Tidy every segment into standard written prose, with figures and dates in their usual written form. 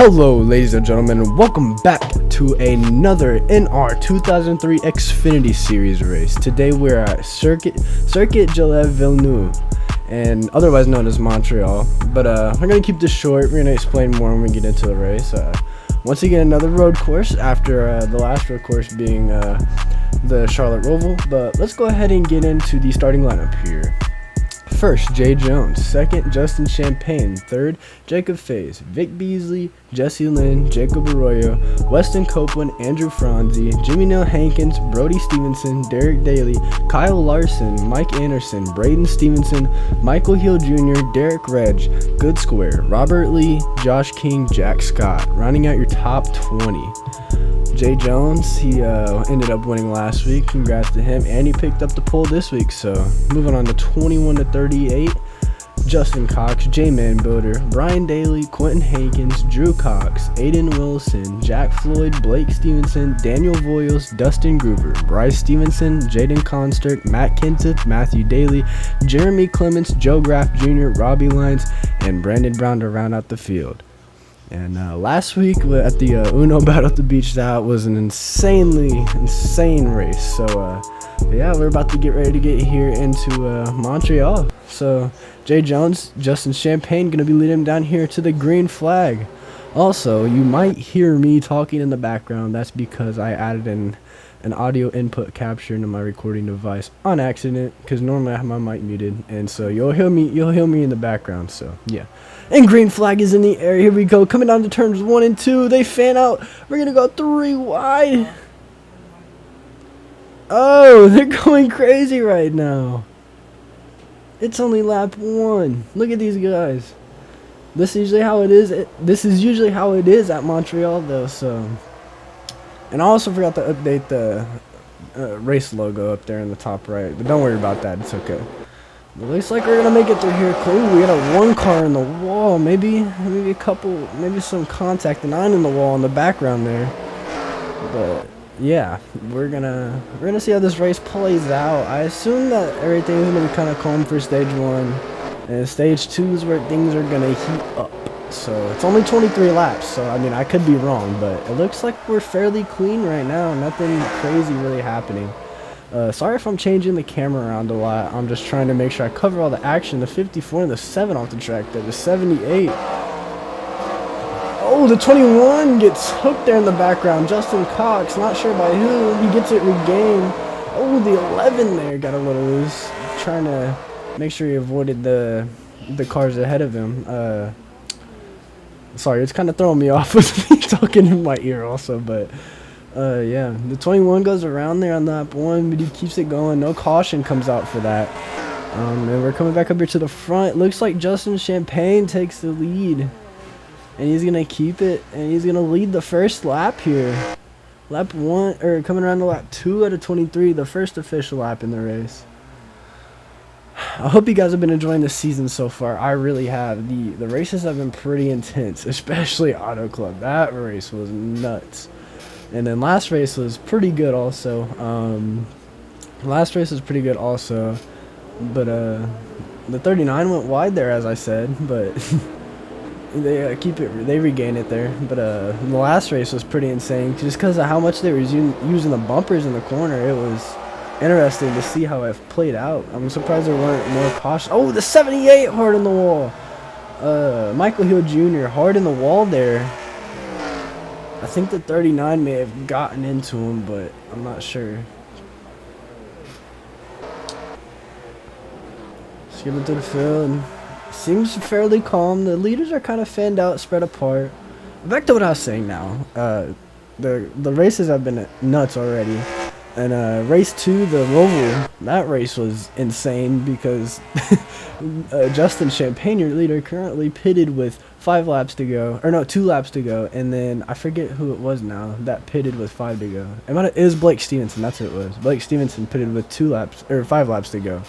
Hello ladies and gentlemen, and welcome back to another NR2003 Xfinity Series race. Today we're at Circuit Villeneuve, and otherwise known as Montreal. But we're going to keep this short. We're going to explain more when we get into the race. Once again, another road course after the last road course being the Charlotte Roval. But let's go ahead and get into the starting lineup here. First, Jay Jones. Second, Justin Champagne. Third, Jacob Faze. Vic Beasley, Jesse Lynn, Jacob Arroyo, Weston Copeland, Andrew Franzi, Jimmy Neal Hankins, Brody Stevenson, Derek Daly, Kyle Larson, Mike Anderson, Braden Stevenson, Michael Hill Jr., Derek Reg, Good Square, Robert Lee, Josh King, Jack Scott. Rounding out your top 20. Jay Jones, he ended up winning last week. Congrats to him, and he picked up the pole this week. So moving on to 21 to 38. Justin Cox, J-Man Builder, Brian Daly, Quentin Hankins, Drew Cox, Aiden Wilson, Jack Floyd, Blake Stevenson, Daniel Voyles, Dustin Groover, Bryce Stevenson, Jaden Constert, Matt Kenseth, Matthew Daly, Jeremy Clements, Joe Graff Jr., Robbie Lyons, and Brandon Brown to round out the field. And last week at the Uno Battle at the Beach, that was an insane race. So yeah, we're about to get ready to get here into Montreal. So Jay Jones, Justin Champagne gonna be leading him down here to the green flag. Also, you might hear me talking in the background. That's because I added an audio input capture into my recording device on accident, because normally I have my mic muted, and so you'll hear me in the background. So yeah. And green flag is in the air. Here we go. Coming down to turns 1 and 2. They fan out. We're going to go 3 wide. Oh, they're going crazy right now. It's only lap 1. Look at these guys. This is usually how it is at Montreal, though. So, and I also forgot to update the race logo up there in the top right. But don't worry about that. It's okay. It looks like we're gonna make it through here. Cool. We got a 1 car in the wall, maybe a couple, maybe some contact 9 in the wall in the background there. But yeah, we're gonna see how this race plays out. I assume that everything's gonna be kind of calm for stage 1, and stage 2 is where things are gonna heat up. So it's only 23 laps, so I mean I could be wrong, but it looks like we're fairly clean right now. Nothing crazy really happening. Sorry if I'm changing the camera around a lot. I'm just trying to make sure I cover all the action. The 54 and the 7 off the track there. The 78. Oh, the 21 gets hooked there in the background. Justin Cox, not sure by who. He gets it regained. Oh, the 11 there got a little loose. Trying to make sure he avoided the cars ahead of him. Sorry, it's kind of throwing me off with me talking in my ear also, but... yeah, the 21 goes around there on lap 1, but he keeps it going. No caution comes out for that. And we're coming back up here to the front. Looks like Justin Champagne takes the lead, and he's gonna keep it, and he's gonna lead the first lap here. Lap 1, or coming around to lap 2 out of 23, the first official lap in the race. I hope you guys have been enjoying the season so far. I really have. The races have been pretty intense, especially Auto Club. That race was nuts. And then last race was pretty good also. But the 39 went wide there, as I said, but they regain it there. But the last race was pretty insane just because of how much they were using the bumpers in the corner. It was interesting to see how it played out. I'm surprised there weren't more caution. Oh, the 78 hard in the wall. Michael Hill Jr. hard in the wall there. I think the 39 may have gotten into him, but I'm not sure. Skipping through the field, and seems fairly calm. The leaders are kind of fanned out, spread apart. Back to what I was saying now. The races have been nuts already. And race 2, the Roval, that race was insane because Justin Champagne, your leader, currently pitted with 5 laps to go, or no, 2 laps to go, and then I forget who it was now that pitted with 5 to go. It was Blake Stevenson. That's who it was. Blake Stevenson pitted with 5 laps to go.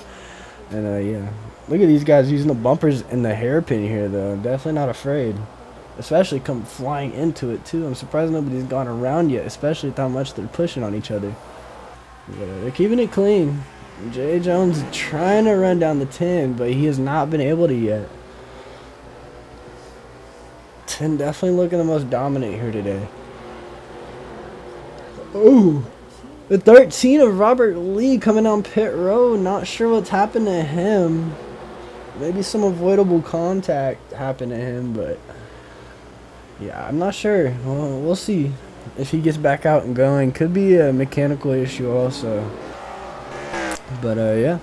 And yeah, look at these guys using the bumpers and the hairpin here, though. Definitely not afraid, especially come flying into it too. I'm surprised nobody's gone around yet, especially with how much they're pushing on each other. But they're keeping it clean. Jay Jones trying to run down the 10, but he has not been able to yet. And definitely looking the most dominant here today. Ooh. The 13 of Robert Lee coming on pit road. Not sure what's happened to him. Maybe some avoidable contact happened to him, but yeah, I'm not sure. Well, we'll see if he gets back out and going. Could be a mechanical issue also. But yeah.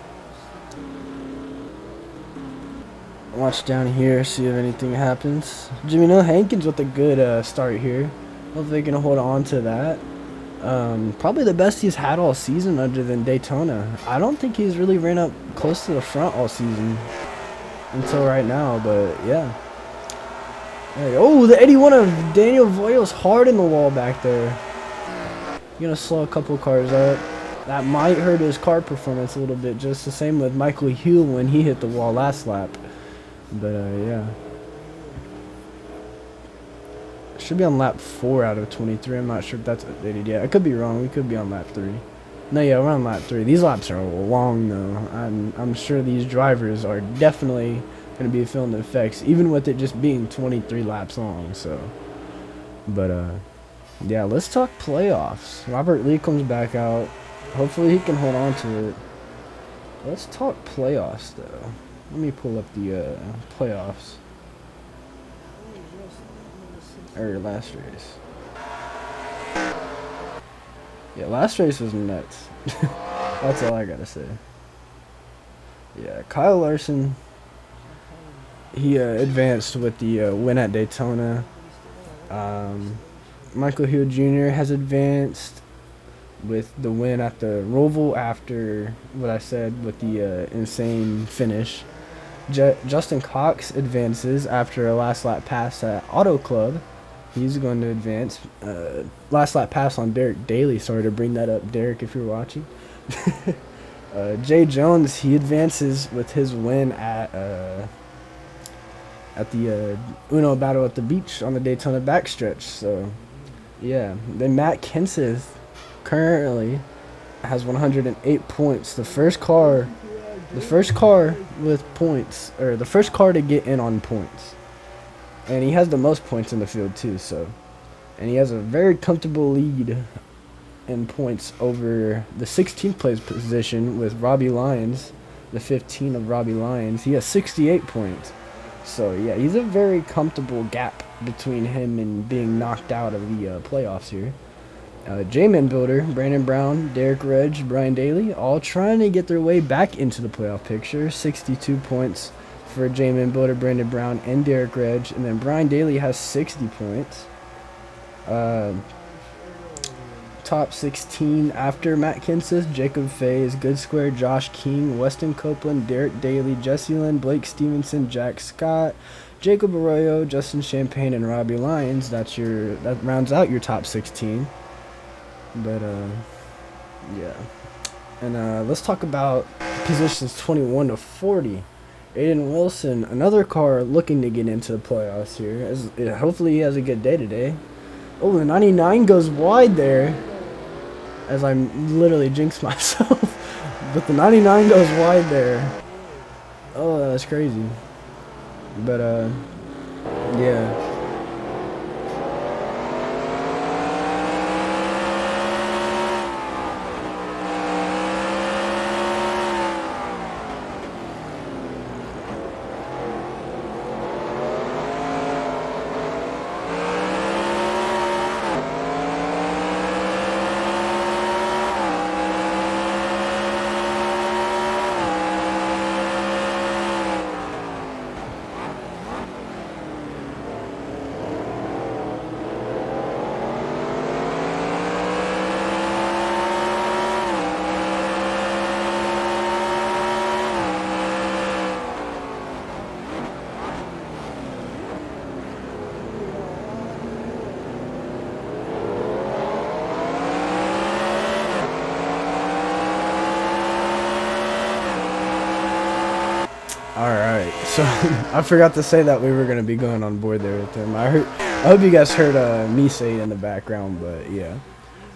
Watch down here, see if anything happens. Jimmy No Hankins with a good start here. Hopefully they can hold on to that. Probably the best he's had all season other than Daytona. I don't think he's really ran up close to the front all season until right now, but yeah. Oh, the 81 of Daniel Voyles hard in the wall back there. Gonna slow a couple cars up. That might hurt his car performance a little bit, just the same with Michael Huell when he hit the wall last lap. But yeah. Should be on lap 4 out of 23. I'm not sure if that's updated yet. I could be wrong. We could be on lap 3. No, yeah, we're on lap 3. These laps are long though. I'm sure these drivers are definitely going to be feeling the effects, even with it just being 23 laps long. So, but yeah, let's talk playoffs. Robert Lee comes back out. Hopefully he can hold on to it. Let's talk playoffs though. Let me pull up the playoffs. Or last race. Yeah, last race was nuts. That's all I gotta say. Yeah, Kyle Larson, he advanced with the win at Daytona. Michael Huell Jr. has advanced with the win at the Roval after what I said with the insane finish. Justin Cox advances after a last lap pass at Auto Club. He's going to advance. Last lap pass on Derek Daly. Sorry to bring that up, Derek, if you're watching. Jay Jones, he advances with his win at the Uno Battle at the Beach on the Daytona backstretch. So, yeah. Then Matt Kenseth currently has 108 points. The first car with points, or the first car to get in on points. And he has the most points in the field too, so. And he has a very comfortable lead in points over the 16th place position with Robbie Lyons, the 15 of Robbie Lyons. He has 68 points. So yeah, he's a very comfortable gap between him and being knocked out of the playoffs here. J-Man Builder, Brandon Brown, Derek Reg, Brian Daly, all trying to get their way back into the playoff picture. 62 points for J-Man Builder, Brandon Brown, and Derek Reg. And then Brian Daly has 60 points. Top 16 after Matt Kenseth, Jacob Faze, Good Square, Josh King, Weston Copeland, Derek Daly, Jesse Lynn, Blake Stevenson, Jack Scott, Jacob Arroyo, Justin Champagne, and Robbie Lyons. That rounds out your top 16. But yeah. And let's talk about positions 21 to 40. Aiden Wilson, another car looking to get into the playoffs here. Hopefully he has a good day today. Oh, the 99 goes wide there. As I literally jinxed myself. But the 99 goes wide there. Oh, that's crazy. But yeah. Alright, so I forgot to say that we were going to be going on board there with him. I hope you guys heard me say it in the background, but yeah.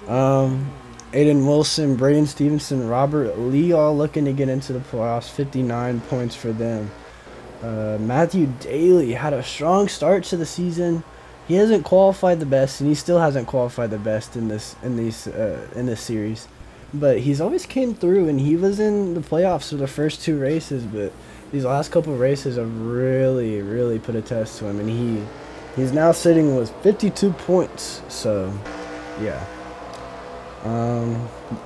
Aiden Wilson, Braden Stevenson, Robert Lee all looking to get into the playoffs. 59 points for them. Matthew Daly had a strong start to the season. He hasn't qualified the best, and he still hasn't qualified the best in this series. But he's always came through, and he was in the playoffs for the first 2 races. But these last couple of races have really, really put a test to him, and he's now sitting with 52 points. So, yeah.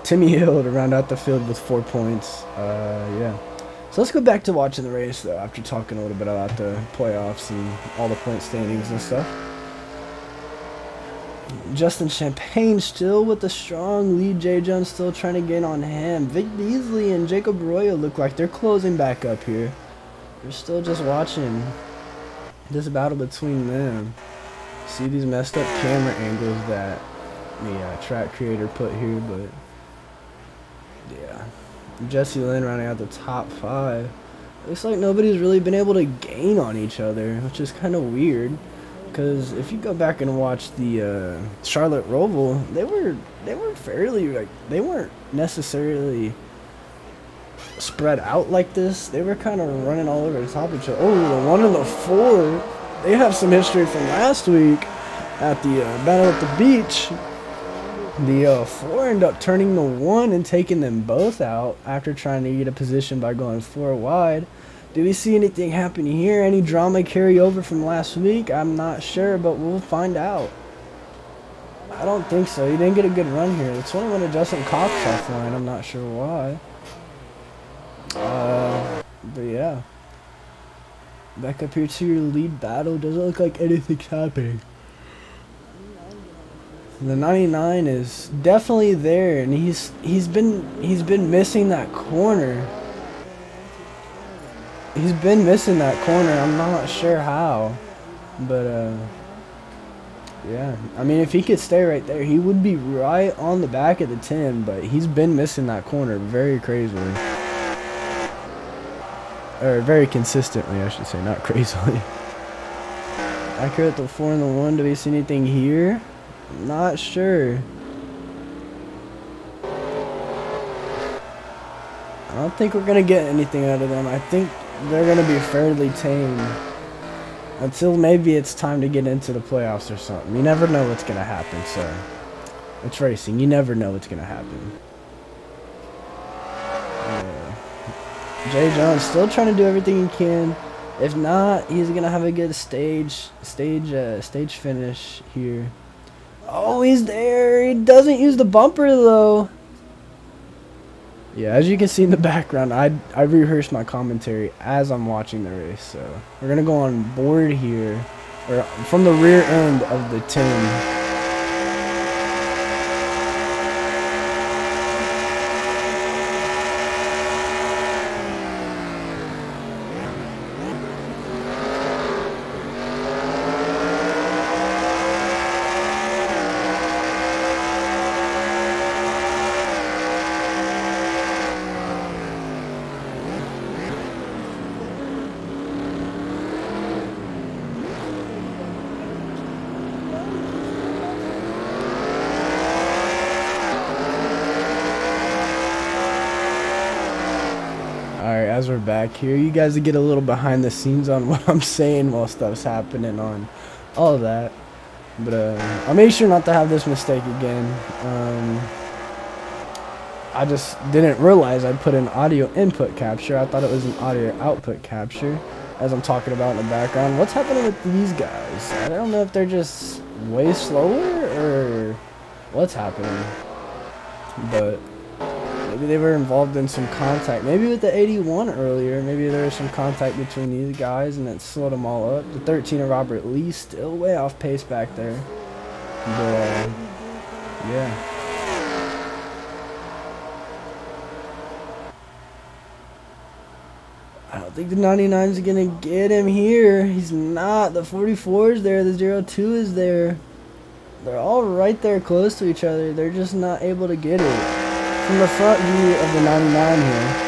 Timmy Hill to round out the field with 4 points. Yeah. So let's go back to watching the race, though, after talking a little bit about the playoffs and all the point standings and stuff. Justin Champagne still with a strong lead. Jay Jones still trying to get on him. Vic Beasley and Jacob Arroyo look like they're closing back up here. We're still just watching this battle between them. See these messed up camera angles that the track creator put here, but yeah. Jesse Lynn rounding out the top 5. Looks like nobody's really been able to gain on each other, which is kind of weird. Because if you go back and watch the Charlotte Roval, they were fairly, like, they weren't necessarily spread out like this. They were kind of running all over the top of each other. Oh, the 1 and the 4, they have some history from last week at the battle at the beach. The 4 ended up turning the 1 and taking them both out after trying to get a position by going 4 wide. Do we see anything happening here? Any drama carry over from last week? I'm not sure, but we'll find out. I don't think so. He didn't get a good run here. It's only when Justin Cox offline. I'm not sure why. But yeah. Back up here to your lead battle. Doesn't look like anything's happening. The 99 is definitely there, and he's been missing that corner. He's been missing that corner. I'm not sure how, but yeah. I mean, if he could stay right there, he would be right on the back of the 10. But he's been missing that corner very crazily, or very consistently, I should say, not crazily. Accurate the 4 and the 1. Do we see anything here? Not sure. I don't think we're gonna get anything out of them. I think they're gonna be fairly tame until maybe it's time to get into the playoffs or something. You never know what's gonna happen. So it's racing. You never know what's gonna happen. Jay Jones still trying to do everything he can. If not, he's gonna have a good stage finish here. Oh, he's there. He doesn't use the bumper, though. Yeah, as you can see in the background, I rehearsed my commentary as I'm watching the race. So we're going to go on board here, or from the rear end of the 10. Alright, as we're back here, you guys get a little behind the scenes on what I'm saying while stuff's happening on all of that. But I'll make sure not to have this mistake again. I just didn't realize I put an audio input capture. I thought it was an audio output capture, as I'm talking about in the background. What's happening with these guys? I don't know if they're just way slower or what's happening. But maybe they were involved in some contact. Maybe with the 81 earlier, maybe there was some contact between these guys and it slowed them all up. The 13 of Robert Lee still way off pace back there. But, yeah. I don't think the 99 is going to get him here. He's not. The 44 is there. The 02 is there. They're all right there close to each other. They're just not able to get it. From the front view of the 99 here.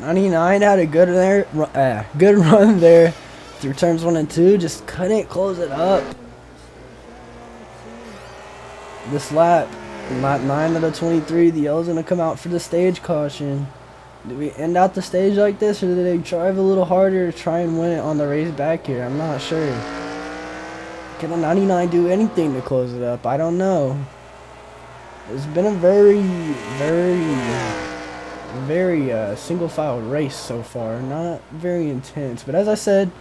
99 had a good run there through turns 1 and 2. Just couldn't close it up. This lap 9 out of 23. The yellow's gonna come out for the stage caution. Do we end out the stage like this, or do they drive a little harder to try and win it on the race back here? I'm not sure. Can a 99 do anything to close it up? I don't know. It's been a very single file race so far. Not very intense, but as I said,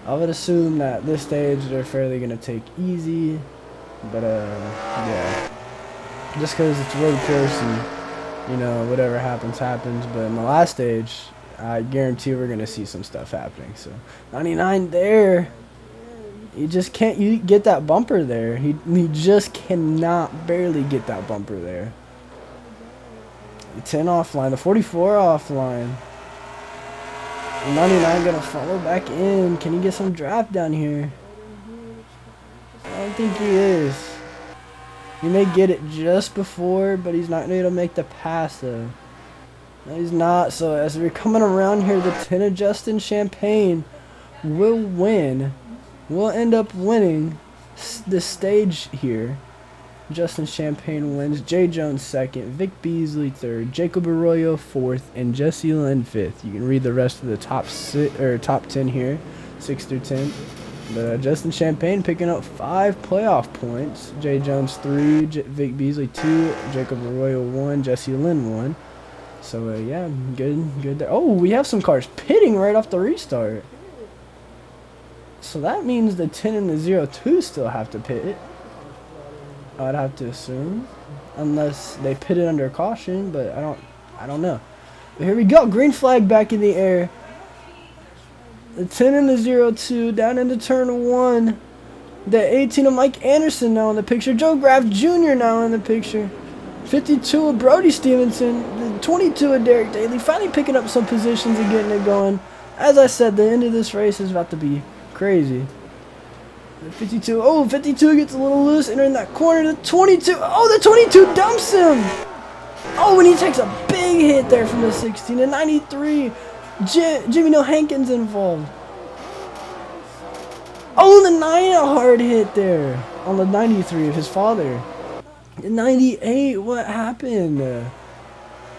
I would assume that this stage they're fairly gonna take easy. But yeah, just because it's road course and, you know, whatever happens happens. But in the last stage, I guarantee we're gonna see some stuff happening. So 99 there, you just can't get that bumper there. He just cannot barely get that bumper there. The 10 offline, the 44 offline. 99 gonna follow back in. Can he get some draft down here? I don't think he is. He may get it just before, but he's not able to make the pass though. No, he's not. So as we're coming around here, the 10 of Justin Champagne will win. We'll end up winning the stage here. Justin Champagne wins. Jay Jones second. Vic Beasley third. Jacob Arroyo fourth, and Jesse Lynn fifth. You can read the rest of the top 10 here, 6 through 10. But Justin Champagne picking up 5 playoff points. Jay Jones 3, Vic Beasley 2, Jacob Arroyo 1, Jesse Lynn 1. So yeah, good there. Oh, we have some cars pitting right off the restart. So that means the 10 and the 02 still have to pit. I'd have to assume, unless they pit it under caution, but I don't know. But here we go, green flag back in the air. The 10 and the 02 down into turn 1. The 18 of Mike Anderson now in the picture. Joe Graff Jr. now in the picture. 52 of Brody Stevenson. The 22 of Derek Daly finally picking up some positions and getting it going. As I said, the end of this race is about to be crazy. The 52. Oh, 52 gets a little loose entering that corner. The 22. Oh, the 22 dumps him. Oh, and he takes a big hit there from the 16. And 93. Jimmy No Hankins involved. Oh, the 9, a hard hit there on the 93 of his father. The 98, what happened?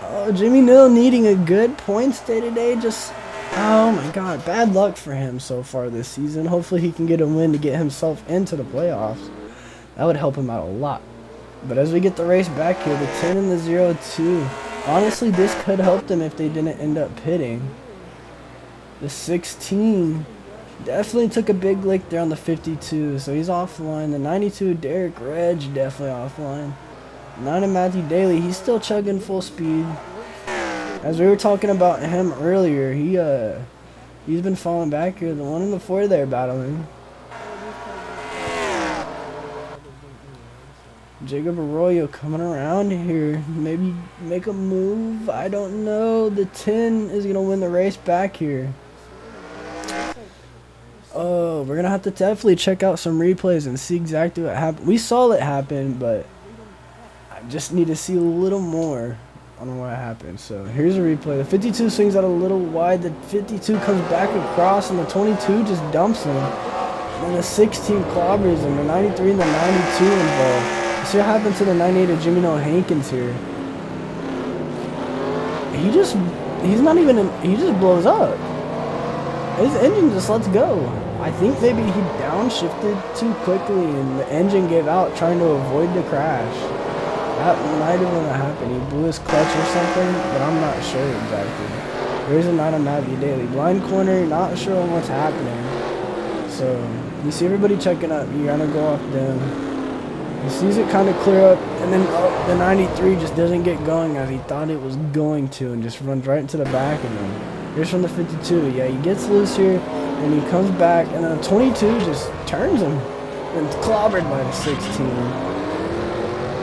Oh, Jimmy Mill needing a good points day today. Just, oh my God, bad luck for him so far this season. Hopefully he can get a win to get himself into the playoffs. That would help him out a lot. But as we get the race back here, the 10 and the 02. Honestly, this could help them if they didn't end up pitting. The 16 definitely took a big lick there on the 52, so he's offline. The 92, Derek Reg, definitely offline. 9 of Matthew Daly, he's still chugging full speed. As we were talking about him earlier, he's been falling back here. The 1 and the 4 there battling. Jacob Arroyo coming around here. Maybe make a move. I don't know. The 10 is going to win the race back here. Oh, we're going to have to definitely check out some replays and see exactly what happened. We saw it happen, but I just need to see a little more on what happened. So here's a replay. The 52 swings out a little wide. The 52 comes back across, and the 22 just dumps him. And then the 16 clobbers him. The 93 and the 92 involved. See what happened to the 98 of Jimmy No Hankins here. He just blows up. His engine just lets go. I think maybe he downshifted too quickly and the engine gave out trying to avoid the crash. That might have been what happened. He blew his clutch or something, but I'm not sure exactly. There's a 9 of Matthew Daly. Blind corner, not sure on what's happening. So, you see everybody checking up. You gotta go off them. He sees it kind of clear up, and then the 93 just doesn't get going as he thought it was going to, and just runs right into the back of him. Here's from the 52. Yeah, he gets loose here, and he comes back, and then the 22 just turns him and clobbered by the 16.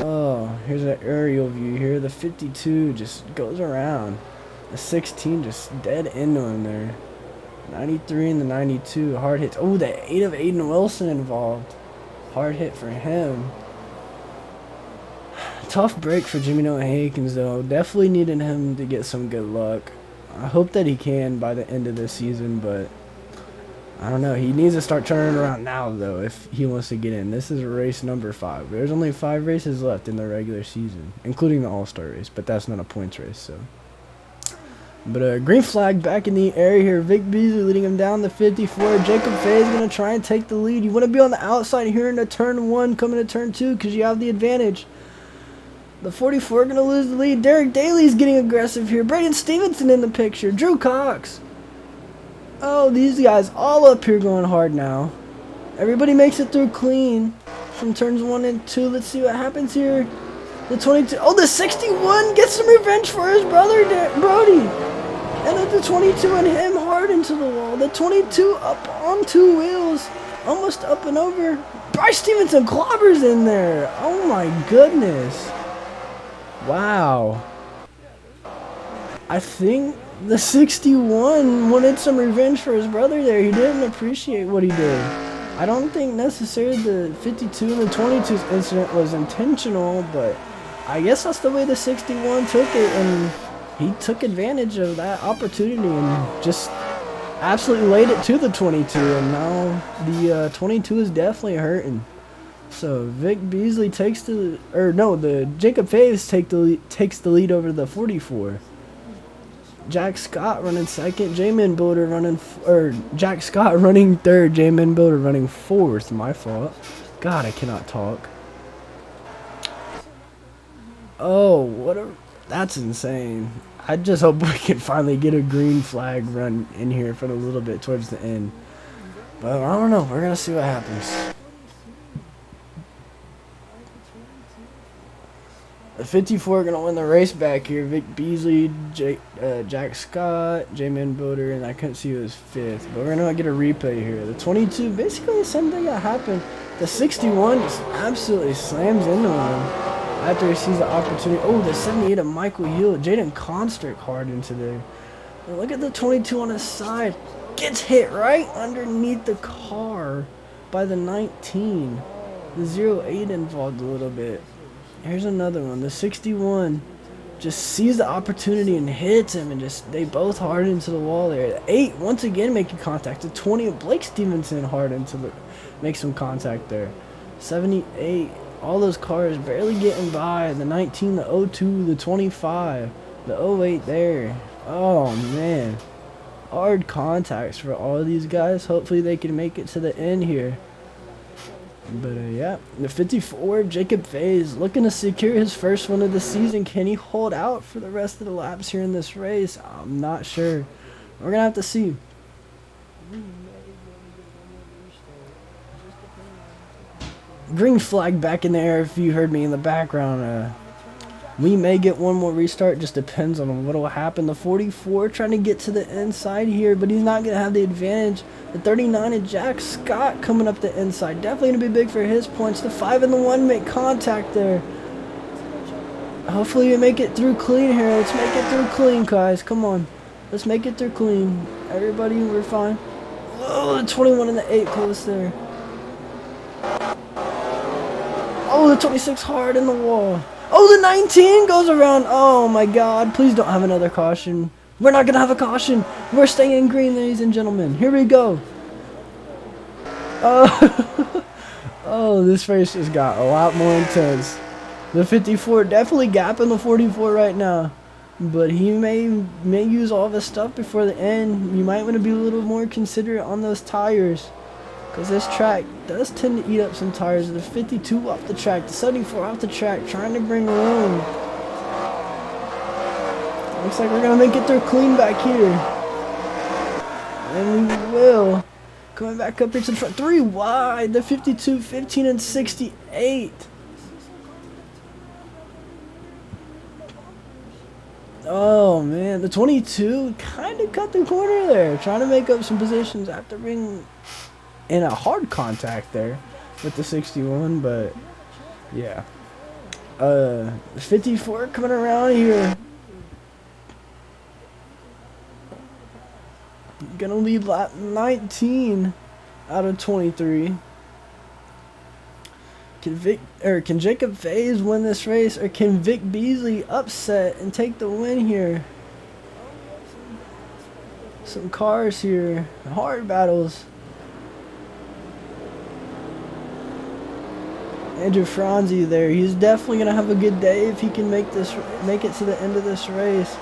Oh, here's an aerial view here. The 52 just goes around. The 16 just dead into him there. 93 and the 92 hard hits. Oh, the 8 of Aiden Wilson involved. Hard hit for him. Tough break for Jimmy No Hankins though. Definitely needed him to get some good luck. I hope that he can by the end of this season, but I don't know. He needs to start turning around now, though, if he wants to get in. This is race number 5. There's only 5 races left in the regular season, including the All-Star race, but that's not a points race, so. But green flag back in the air here. Vic Beasley leading him down the 54. Jacob Fay is going to try and take the lead. You want to be on the outside here into turn 1, coming to turn 2, because you have the advantage. The 44 going to lose the lead. Derek Daly's getting aggressive here. Braden Stevenson in the picture. Drew Cox. Oh, these guys all up here going hard now. Everybody makes it through clean from turns 1 and 2. Let's see what happens here. The 22. Oh, the 61 gets some revenge for his brother, Brody. And then the 22 and him hard into the wall. The 22 up on 2 wheels. Almost up and over. Bryce Stevenson clobbers in there. Oh my goodness. Wow. I think the 61 wanted some revenge for his brother there. He didn't appreciate what he did. I don't think necessarily the 52 and the 22 incident was intentional, but I guess that's the way the 61 took it, and he took advantage of that opportunity and just absolutely laid it to the 22, and now the 22 is definitely hurting. So Vic Beasley takes the Jacob Faves takes the lead over the 44. Jack Scott running second, J-Man Builder Jack Scott running third, J-Man Builder running fourth. My fault. God, I cannot talk. Oh, that's insane. I just hope we can finally get a green flag run in here for a little bit towards the end. But I don't know. We're going to see what happens. The 54 going to win the race back here. Vic Beasley, Jack Scott, J-Man Builder, and I couldn't see who was 5th. But we're going to get a replay here. The 22, basically the same thing that happened. The 61 just absolutely slams into him after he sees the opportunity. Oh, the 78 of Michael Hill. Jaden Constrick hard into there. And look at the 22 on his side. Gets hit right underneath the car by the 19. The 08 involved a little bit. Here's another one. The 61 just sees the opportunity and hits him, and they both hard into the wall there. The 8 once again making contact. The 20 of Blake Stevenson hard into makes some contact there. 78, all those cars barely getting by. The 19, the 02, the 25, the 08 there. Oh man, hard contacts for all of these guys. Hopefully they can make it to the end here. But yeah, the 54, Jacob Faze looking to secure his first one of the season. Can he hold out for the rest of the laps here in this race? I'm not sure. We're going to have to see. Green flag back in the air if you heard me in the background. We may get one more restart. Just depends on what will happen. The 44 trying to get to the inside here, but he's not going to have the advantage. The 39 and Jack Scott coming up the inside. Definitely going to be big for his points. The 5 and the 1 make contact there. Hopefully we make it through clean here. Let's make it through clean, guys. Come on. Let's make it through clean. Everybody, we're fine. Oh, the 21 and the 8 close there. Oh, the 26 hard in the wall. Oh, the 19 goes around. Oh, my God. Please don't have another caution. We're not going to have a caution. We're staying in green, ladies and gentlemen. Here we go. Oh, this race just got a lot more intense. The 54 definitely gapping the 44 right now. But he may use all of his stuff before the end. You might want to be a little more considerate on those tires, because this track does tend to eat up some tires. The 52 off the track, the 74 off the track, trying to bring room. Looks like we're going to make it through clean back here. And we will. Coming back up here to the front. 3 wide. The 52, 15, and 68. Oh, man. The 22 kind of cut the corner there. Trying to make up some positions after being in a hard contact there with the 61. But, yeah. 54 coming around here. Gonna lead lap 19 out of 23. Can Jacob Faze win this race, or can Vic Beasley upset and take the win here? some cars here. Hard battles. Andrew Franzi there. He's definitely gonna have a good day if he can make it to the end of this race.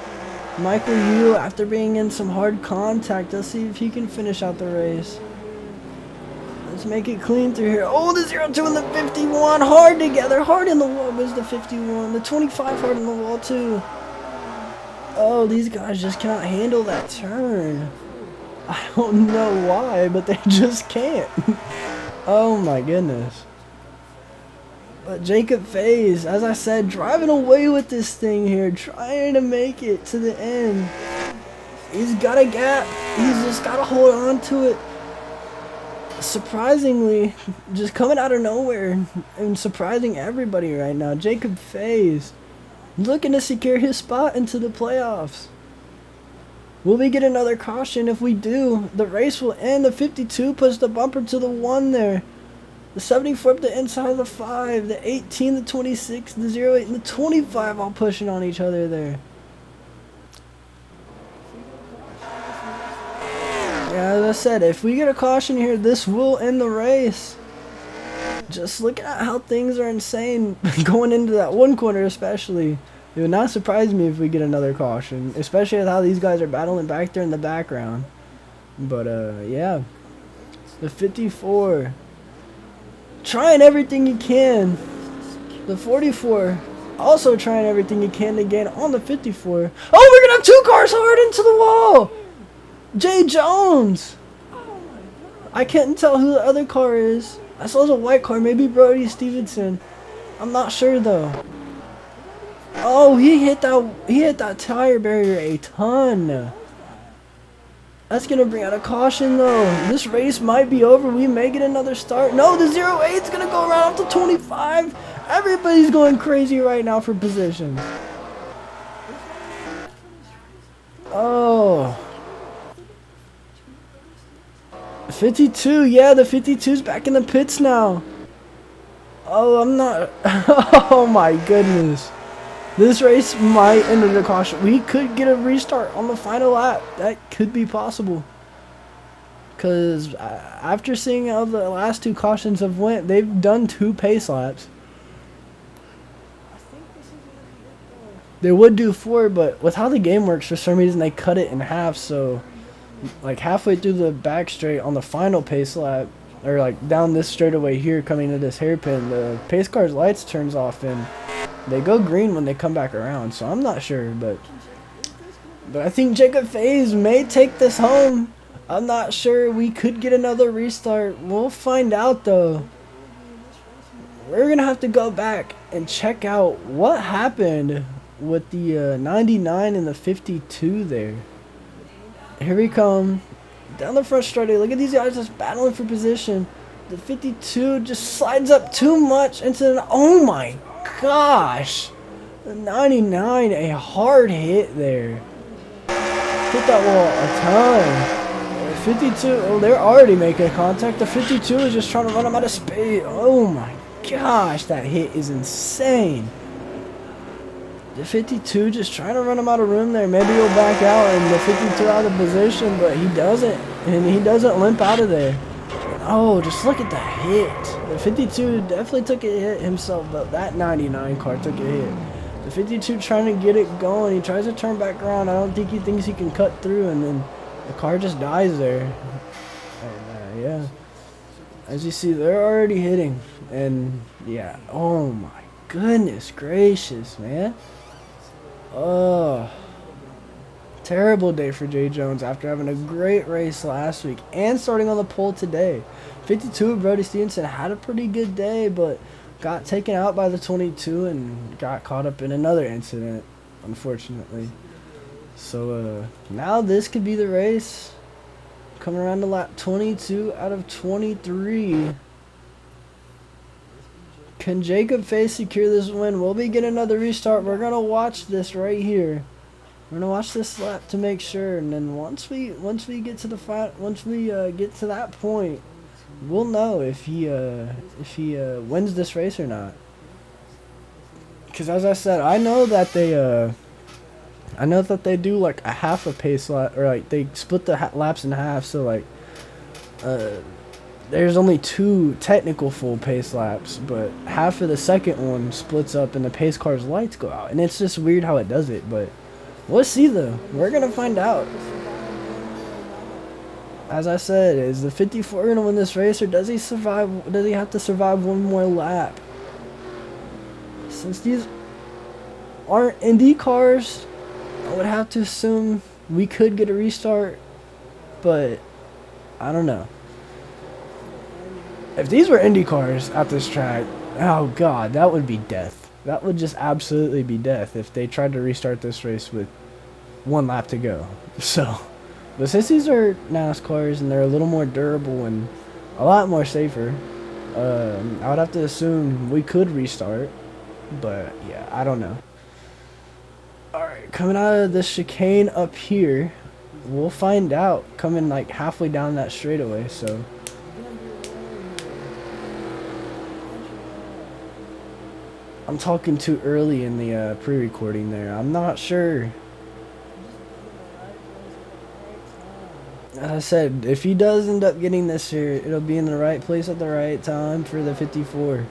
Michael Yu, after being in some hard contact, let's see if he can finish out the race. Let's make it clean through here. Oh, the 0-2 and the 51 hard together. Hard in the wall goes the 51. The 25 hard in the wall too. Oh, these guys just cannot handle that turn. I don't know why, but they just can't. Oh my goodness. But Jacob Faze, as I said, driving away with this thing here, trying to make it to the end. He's got a gap. He's just got to hold on to it. Surprisingly, just coming out of nowhere and surprising everybody right now. Jacob Faze looking to secure his spot into the playoffs. Will we get another caution? If we do, the race will end. The 52 puts the bumper to the 1 there. The 74 up the inside of the 5, the 18, the 26, the 08, and the 25 all pushing on each other there. Yeah, as I said, if we get a caution here, this will end the race. Just looking at how things are insane going into that one corner especially. It would not surprise me if we get another caution, especially with how these guys are battling back there in the background. But, yeah. The 54. Trying everything you can. The 44 also trying everything you can to gain on the 54. Oh, we're gonna have 2 cars hard into the wall. Jay Jones. I can't tell who the other car is. I saw it was a white car, maybe Brody Stevenson. I'm not sure though. Oh, he hit that tire barrier a ton. That's going to bring out a caution, though. This race might be over. We may get another start. No, the 08's going to go around up to 25. Everybody's going crazy right now for positions. Oh. 52. Yeah, the 52's back in the pits now. Oh, I'm not. Oh, my goodness. This race might end with a caution. We could get a restart on the final lap. That could be possible. Because after seeing how the last 2 cautions have went, they've done 2 pace laps. They would do 4, but with how the game works, for some reason they cut it in half. So, like halfway through the back straight on the final pace lap, or like down this straightaway here coming to this hairpin, the pace car's lights turns off and they go green when they come back around, so I'm not sure, but I think Jacob Faze may take this home. I'm not sure. We could get another restart. We'll find out, though. We're going to have to go back and check out what happened with the 99 and the 52 there. Here we come. Down the front straightaway. Look at these guys just battling for position. The 52 just slides up too much into the... Oh, my gosh, the 99, a hard hit there. Hit that wall a ton. 52, oh, they're already making contact. The 52 is just trying to run him out of space. Oh my gosh, that hit is insane. The 52 just trying to run him out of room there. Maybe he'll back out and the 52 out of position, but he doesn't. And he doesn't limp out of there. Oh, just look at the hit. The 52 definitely took a hit himself, but that 99 car took a hit. The 52 trying to get it going. He tries to turn back around. I don't think he thinks he can cut through, and then the car just dies there. And, yeah. As you see, they're already hitting. And, yeah. Oh, my goodness gracious, man. Oh. Terrible day for Jay Jones after having a great race last week and starting on the pole today. 52 Brody Stevenson had a pretty good day, but got taken out by the 22 and got caught up in another incident, unfortunately. So now this could be the race. Coming around to lap 22 out of 23. Can Jacob Faze secure this win? Will we get another restart? We're going to watch this right here. We're gonna watch this lap to make sure, and then once we get to the get to that point, we'll know if he wins this race or not. Because as I said, I know that I know that they do like a half a pace lap, or like they split the laps in half, so like there's only 2 technical full pace laps, but half of the second one splits up and the pace car's lights go out. And it's just weird how it does it, but we'll see though. We're gonna find out. As I said, is the 54 gonna win this race, or does he survive? Does he have to survive one more lap? Since these aren't Indy cars, I would have to assume we could get a restart, but I don't know. If these were Indy cars at this track, oh god, that would be death. That would just absolutely be death if they tried to restart this race with 1 lap to go. So, but since these are NASCARs and they're a little more durable and a lot more safer, I would have to assume we could restart. But yeah, I don't know. Alright, coming out of this chicane up here, we'll find out coming like halfway down that straightaway, so. I'm talking too early in the pre-recording there. I'm not sure. As I said, if he does end up getting this here, it'll be in the right place at the right time for the 54.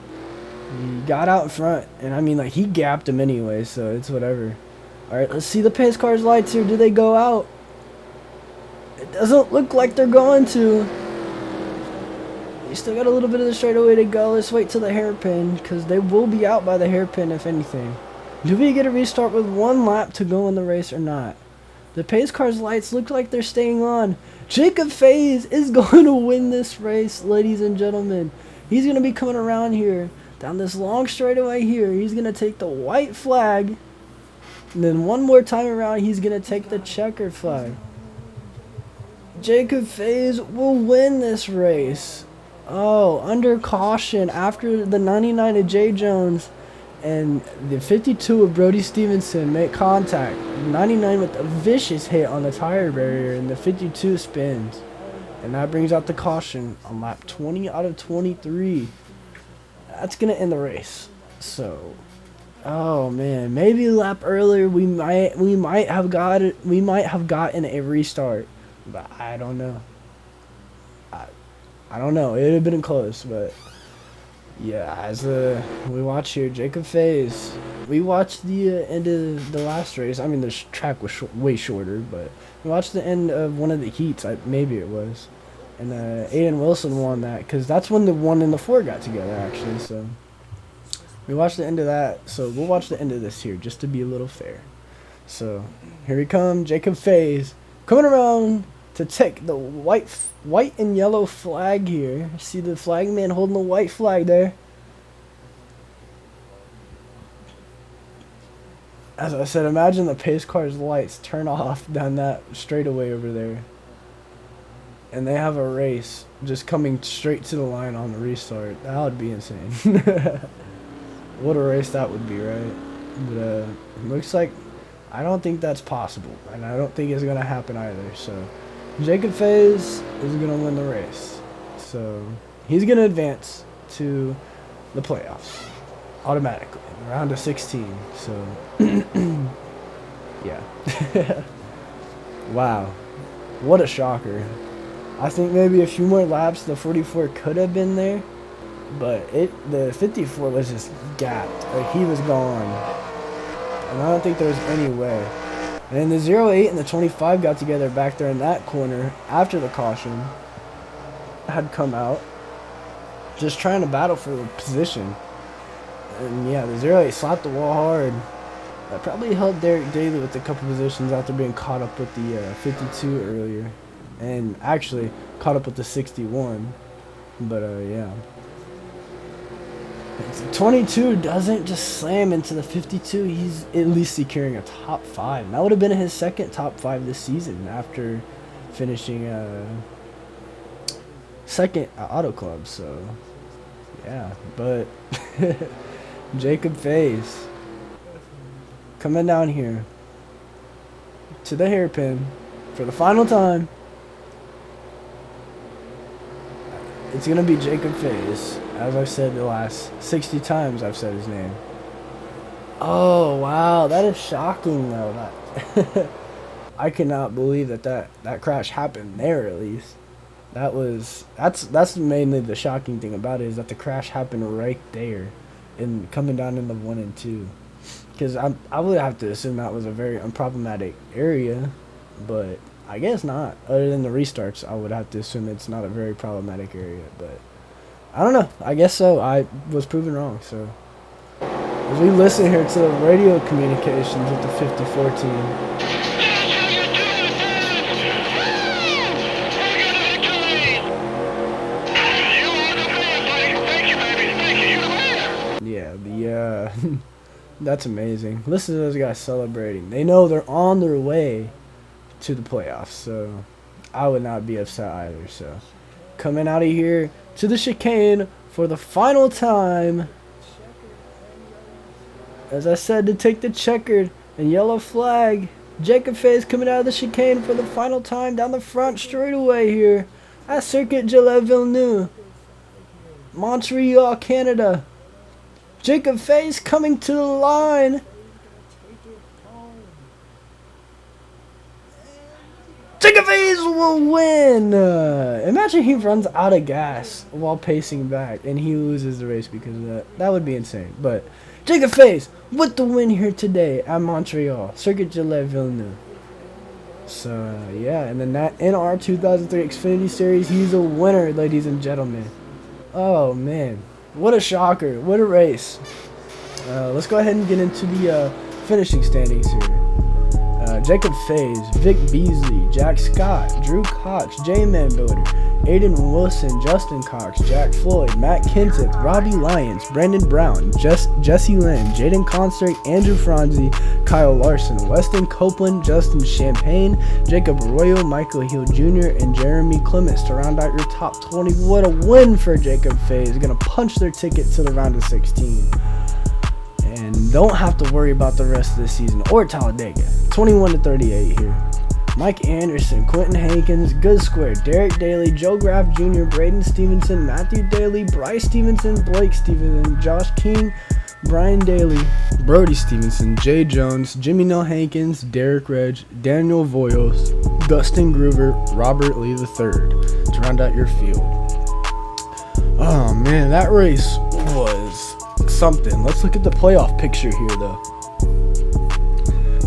He got out in front, and I mean, like, he gapped him anyway, so it's whatever. Alright, let's see the pace car's lights here. Do they go out? It doesn't look like they're going to. You still got a little bit of the straightaway to go. Let's wait till the hairpin, because they will be out by the hairpin if anything. Do we get a restart with 1 lap to go in the race or not? The pace car's lights look like they're staying on. Jacob Faze is going to win this race, ladies and gentlemen. He's going to be coming around here, down this long straightaway here. He's going to take the white flag, and then one more time around, he's going to take the checkered flag. Jacob Faze will win this race. Oh, under caution after the 99 of Jay Jones and the 52 of Brody Stevenson make contact. 99 with a vicious hit on the tire barrier, and the 52 spins. And that brings out the caution on lap 20 out of 23. That's going to end the race. So, oh man, maybe a lap earlier we might have gotten a restart, but I don't know. I don't know. It would have been close, but yeah, as we watch here, Jacob Faze. We watched the end of the last race. I mean, the track was way shorter, but we watched the end of one of the heats. Maybe it was, and Aiden Wilson won that because that's when the 1 and the 4 got together actually. So we watched the end of that. So we'll watch the end of this here just to be a little fair. So here we come, Jacob Faze coming around to take the white and yellow flag here. See the flag man holding the white flag there. As I said, imagine the pace car's lights turn off down that straightaway over there, and they have a race just coming straight to the line on the restart. That would be insane. What a race that would be, right? But looks like I don't think that's possible, and I don't think it's gonna happen either. So Jacob Faze is going to win the race. So he's going to advance to the playoffs automatically, round of 16. So, yeah. Wow. What a shocker. I think maybe a few more laps, the 44 could have been there, but the 54 was just gapped. Like, he was gone. And I don't think there was any way. And the 08 and the 25 got together back there in that corner after the caution had come out, just trying to battle for the position. And yeah, the 08 slapped the wall hard. That probably helped Derek Daly with a couple positions after being caught up with the 52 earlier. And actually caught up with the 61. But yeah. 22 doesn't just slam into the 52. He's at least securing a top 5. That would have been his second top 5 this season after finishing second at Auto Club. So yeah, but Jacob Faze coming down here to the hairpin for the final time. It's gonna be Jacob Faze. As I've said the last 60 times I've said his name. Oh, wow. That is shocking, though. I cannot believe that crash happened there. At least that's mainly the shocking thing about it, is that the crash happened right there, and coming down in the 1 and 2. Because I would have to assume that was a very unproblematic area, but I guess not. Other than the restarts, I would have to assume it's not a very problematic area. But I don't know. I guess so. I was proven wrong. So as we listen here to the radio communications with the 54 team. Yeah, that's amazing. Listen to those guys celebrating. They know they're on their way to the playoffs, so I would not be upset either. So coming out of here to the chicane for the final time, as I said, to take the checkered and yellow flag. Jacob Faze coming out of the chicane for the final time down the front straightaway here at Circuit Gilles Villeneuve, Montreal, Canada. Jacob Faze coming to the line. Jacob Faze will win. Imagine he runs out of gas while pacing back and he loses the race because of that. That would be insane. But Jacob Faze with the win here today at Montreal, Circuit Gilles Villeneuve. So yeah, and then that NR2003 Xfinity Series, he's a winner, ladies and gentlemen. Oh man. What a shocker. What a race. Let's go ahead and get into the finishing standings here. Jacob Faze, Vic Beasley, Jack Scott, Drew Cox, J-Man Builder, Aiden Wilson, Justin Cox, Jack Floyd, Matt Kenseth, Robbie Lyons, Brandon Brown, Jesse Lynn, Jaden Concert, Andrew Franzi, Kyle Larson, Weston Copeland, Justin Champagne, Jacob Arroyo, Michael Hill Jr., and Jeremy Clements to round out your top 20. What a win for Jacob Faze. Going to punch their ticket to the round of 16. And don't have to worry about the rest of the season or Talladega. 21-38 here. Mike Anderson, Quentin Hankins, Good Square, Derek Daly, Joe Graff Jr., Braden Stevenson, Matthew Daly, Bryce Stevenson, Blake Stevenson, Josh King, Brian Daly, Brody Stevenson, Jay Jones, Jimmy Nell Hankins, Derek Reg, Daniel Voyos, Dustin Groover, Robert Lee III to round out your field. Oh man, that race was something. Let's look at the playoff picture here though.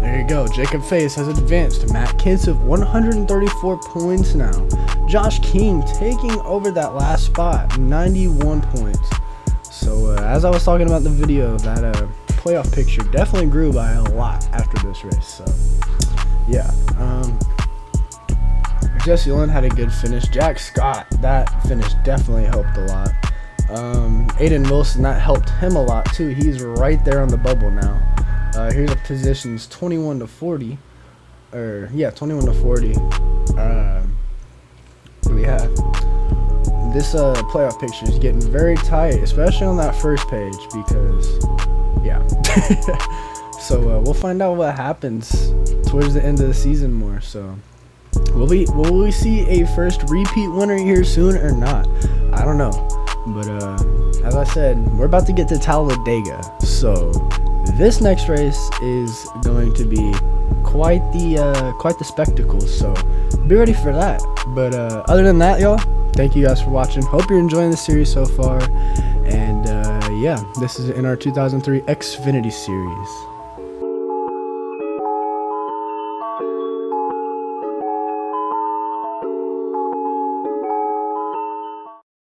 There you go. Jacob Faze has advanced. Matt Kenseth 134 points now. Josh King taking over that last spot, 91 points. So as I was talking about in the video, that playoff picture definitely grew by a lot after this race. So yeah, Jesse Lynn had a good finish. Jack Scott, that finish definitely helped a lot. Aiden Wilson, that helped him a lot too. He's right there on the bubble now. Here's the positions 21-40, or yeah, 21-40. Yeah, this playoff picture is getting very tight, especially on that first page because yeah. So we'll find out what happens towards the end of the season more. So will we see a first repeat winner here soon or not? I don't know, but as I said, we're about to get to Talladega, so this next race is going to be quite the spectacle, so be ready for that. But other than that, y'all, thank you guys for watching. Hope you're enjoying the series so far, and yeah, this is in our 2003 Xfinity Series.